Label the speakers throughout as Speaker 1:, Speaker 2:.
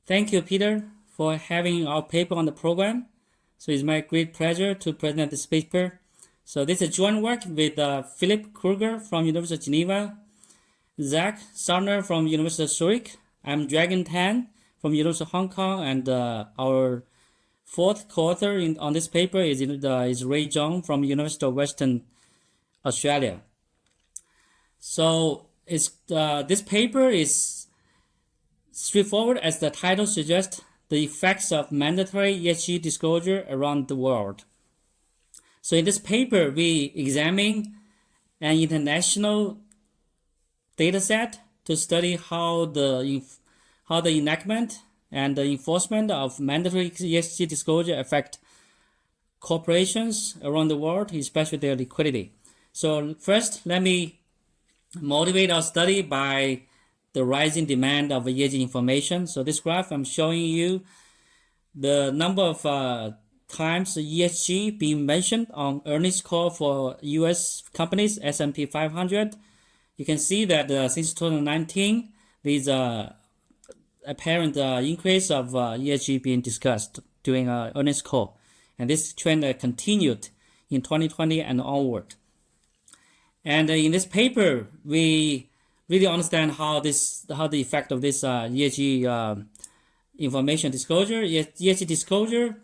Speaker 1: Thank you, Peter, for having our paper on the program. So it's my great pleasure to present this paper. So this is joint work with Philip Kruger from University of Geneva, Zach Sarner from University of Zurich. I'm Dragon Tang from University of Hong Kong, and our fourth co-author on this paper is Ray Zhong from University of Western Australia. So this paper is straightforward, as the title suggests, the effects of mandatory ESG disclosure around the world. So in this paper, we examine an international data set to study how the enactment and the enforcement of mandatory ESG disclosure affect corporations around the world, especially their liquidity. So first, let me motivate our study by the rising demand of ESG information. So this graph, I'm showing you the number of times ESG being mentioned on earnings call for US companies, S&P 500. You can see that since 2019, there's a apparent increase of ESG being discussed during earnings call. And this trend continued in 2020 and onward. And in this paper, we really understand how the effect of this ESG information disclosure. ESG disclosure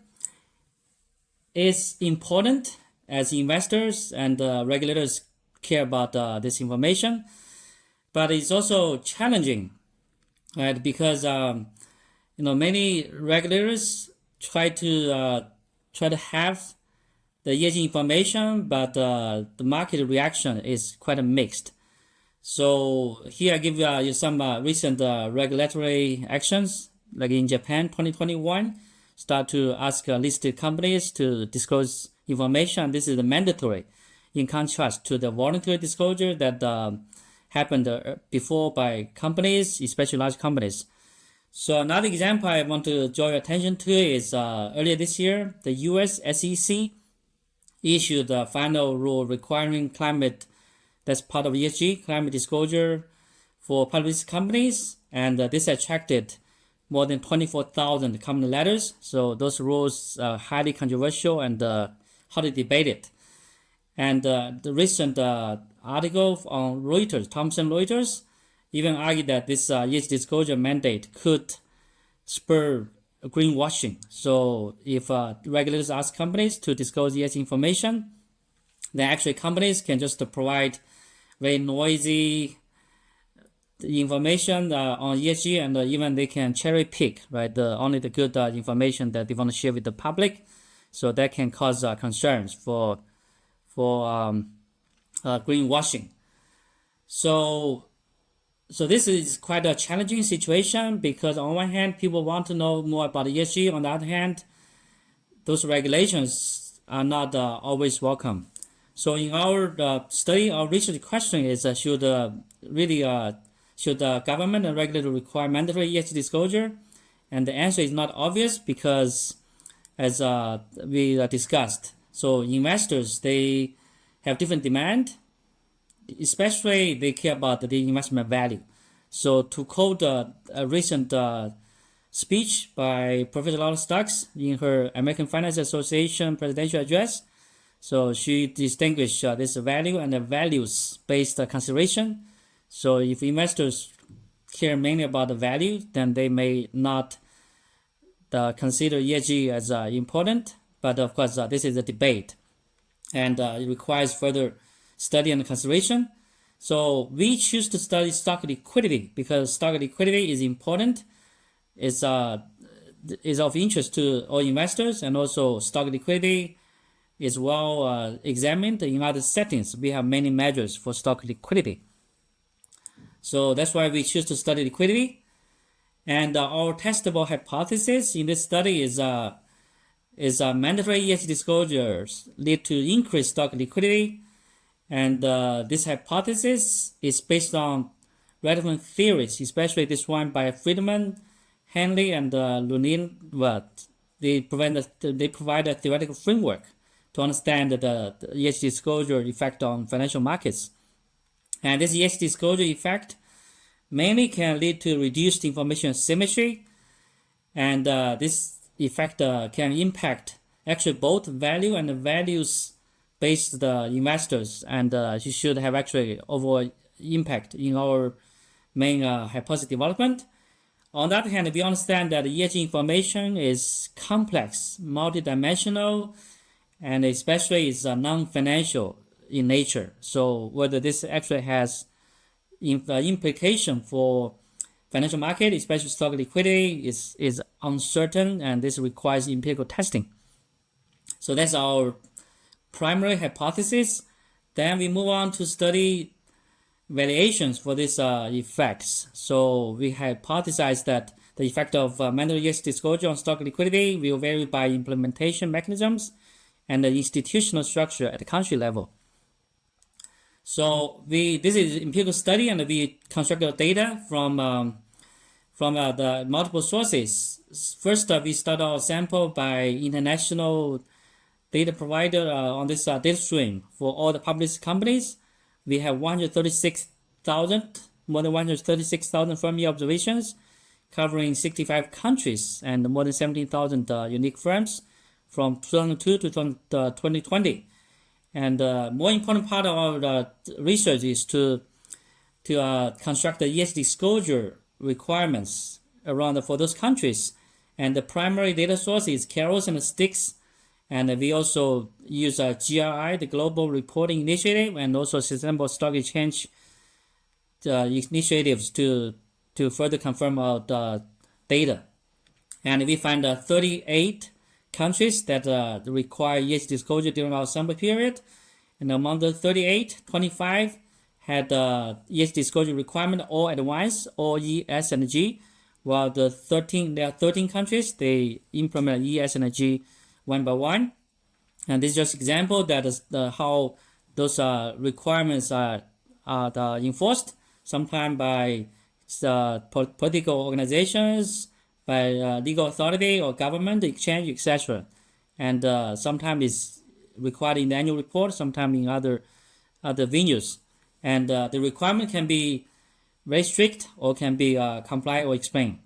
Speaker 1: is important as investors and regulators care about this information, but it's also challenging, right? Because many regulators try to have the ESG information, but the market reaction is quite mixed. So here I give you some recent regulatory actions, like in Japan, 2021, start to ask listed companies to disclose information. This is mandatory, in contrast to the voluntary disclosure that happened before by companies, especially large companies. So another example I want to draw your attention to is earlier this year, the US SEC issued a final rule requiring that's part of ESG, climate disclosure for public companies, and this attracted more than 24,000 comment letters. So those rules are highly controversial and hotly debated. And the recent article on Reuters, Thomson Reuters, even argued that this ESG disclosure mandate could spur greenwashing. So if regulators ask companies to disclose ESG information, then actually companies can just provide very noisy information on ESG, and even they can cherry pick, right, only the good information that they want to share with the public. So that can cause concerns for greenwashing. So this is quite a challenging situation, because on one hand, people want to know more about ESG. On the other hand, those regulations are not always welcome. So in our study, our research question is, should government and regulator require mandatory ESG disclosure? And the answer is not obvious, because as we discussed, so investors, they have different demand. Especially they care about the investment value. So to quote a recent speech by Professor Laura Starks in her American Finance Association presidential address, so she distinguished this value and the values-based consideration. So if investors care mainly about the value, then they may not consider ESG as important. But of course, this is a debate, and it requires further study and consideration. So we choose to study stock liquidity because stock liquidity is important. It's is of interest to all investors, and also stock liquidity is well examined in other settings. We have many measures for stock liquidity. So that's why we choose to study liquidity. And our testable hypothesis in this study is mandatory ESG disclosures lead to increased stock liquidity. And this hypothesis is based on relevant theories, especially this one by Friedman, Henley, and Lunin. They provide a theoretical framework to understand the ESG disclosure effect on financial markets. And this ESG disclosure effect mainly can lead to reduced information asymmetry And this effect can impact actually both value and values-based investors, and you should have actually overall impact in our main hypothesis development. On the other hand, we understand that ESG information is complex, multidimensional, and especially is non-financial in nature. So whether this actually has implication for financial market, especially stock liquidity, is uncertain, and this requires empirical testing. So that's our primary hypothesis. Then we move on to study variations for these effects. So we hypothesize that the effect of mandatory ESG disclosure on stock liquidity will vary by implementation mechanisms and the institutional structure at the country level. So this is empirical study, and we constructed data from the multiple sources. First, we start our sample by international data provider on this data stream for all the public companies. We have more than 136,000 firm-year observations covering 65 countries and more than 17,000 unique firms from 2002 to 2020. And more important part of our research is to construct the ESG disclosure requirements around for those countries. And the primary data source is carrots and sticks. And we also use GRI, the Global Reporting Initiative, and also Sustainable Stock Exchange initiatives to further confirm our data. And we find 38 countries that require ESG disclosure during our sample period. And among the 38, 25 had ESG disclosure requirement all at once, all E, S, and G, while there are 13 countries, they implement E, S, and G one by one. And this is just example that is how those requirements are enforced, sometimes by political organizations, by legal authority or government, exchange, etc. And sometimes it's required in the annual report, sometimes in other venues. And the requirement can be very strict or can be complied or explained.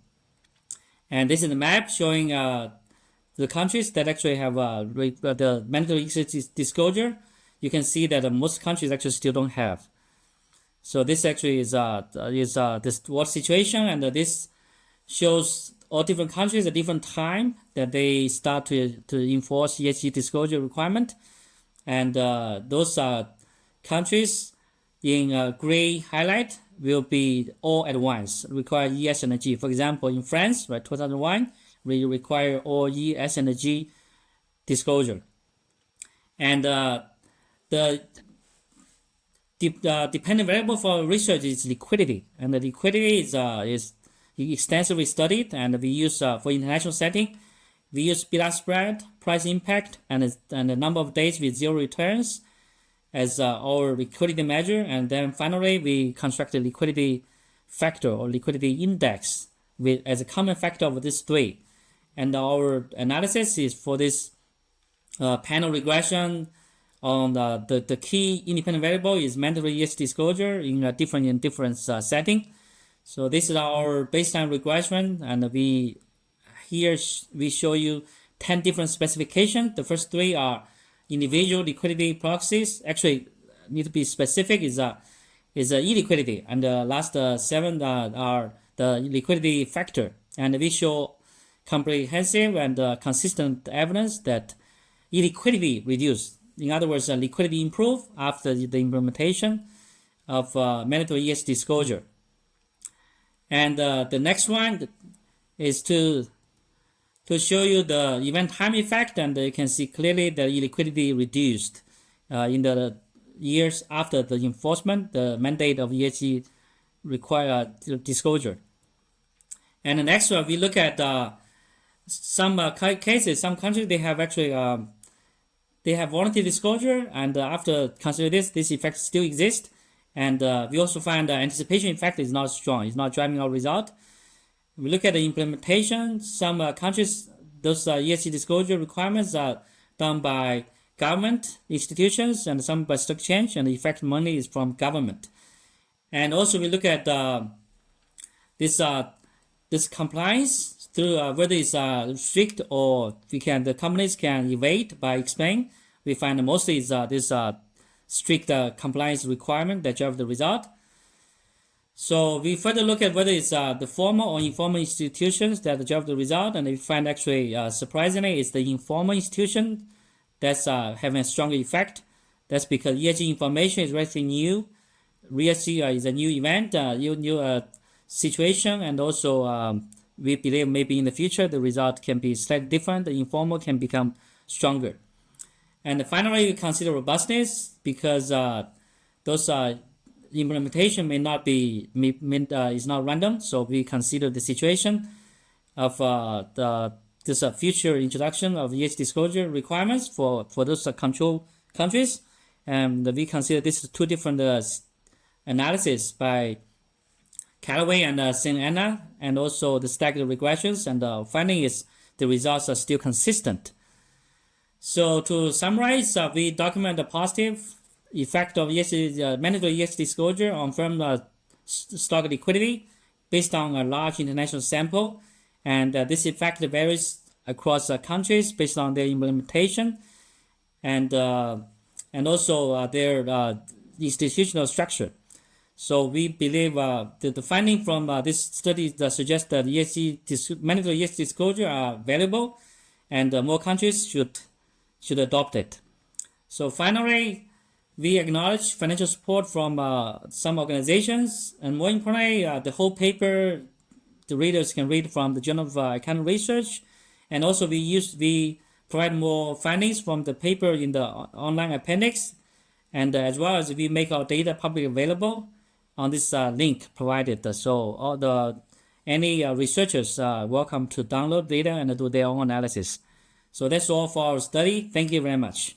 Speaker 1: And this is a map showing the countries that actually have the mandatory ESG disclosure. You can see that most countries actually still don't have. So this actually is this world situation, and this shows all different countries at different time that they start to enforce ESG disclosure requirement, and those countries in gray highlight will be all at once require ES and G. For example, in France, right, 2001, we require all ES and G disclosure, and the dependent variable for research is liquidity, and the liquidity is extensively studied, and we use for international setting, we use bid-ask spread, price impact, and the number of days with zero returns as our liquidity measure, and then finally we construct a liquidity factor or liquidity index as a common factor of these three. And our analysis is for this panel regression on the key independent variable is mandatory ESG disclosure in different setting. So this is our baseline regression, and we show you 10 different specifications. The first three are individual liquidity proxies. Actually, need to be specific is e-liquidity, and the last 7 are the liquidity factor. And we show comprehensive and consistent evidence that e-liquidity reduced. In other words, liquidity improve after the implementation of mandatory ESG disclosure. And the next one is to show you the event time effect, and you can see clearly the illiquidity reduced in the years after the enforcement, the mandate of ESG require disclosure. And the next one, we look at some cases, some countries, they have actually they have voluntary disclosure, and after consider this effect still exists. And we also find the anticipation effect is not strong. It's not driving our result. We look at the implementation. Some countries, those ESG disclosure requirements are done by government institutions and some by stock exchange, and the effect money is from government. And also we look at this compliance through whether it's strict or the companies can evade by explaining. We find mostly is this strict compliance requirement that drive the result. So we further look at whether it's the formal or informal institutions that drive the result, and we find actually surprisingly it's the informal institution that's having a stronger effect. That's because ESG information is relatively new. ESG is a new event, new situation, and also we believe maybe in the future the result can be slightly different. The informal can become stronger. And finally, we consider robustness because those implementation may not be is not random. So we consider the situation of this future introduction of ESG disclosure requirements for those control countries, and we consider this two different analysis by Callaway and St. Anna, and also the staggered regressions, and the finding is the results are still consistent. So to summarize, we document the positive effect of ESG, mandatory ESG disclosure on firm stock liquidity based on a large international sample, and this effect varies across countries based on their implementation and also their institutional structure. So we believe that the finding from this study suggests that mandatory ESG disclosure are valuable, and more countries should adopt it. So finally, we acknowledge financial support from some organizations, and more importantly, the whole paper the readers can read from the Journal of Accounting Research, and also we provide more findings from the paper in the online appendix, and as well as we make our data publicly available on this link provided. So any researchers are welcome to download data and do their own analysis. So that's all for our study. Thank you very much.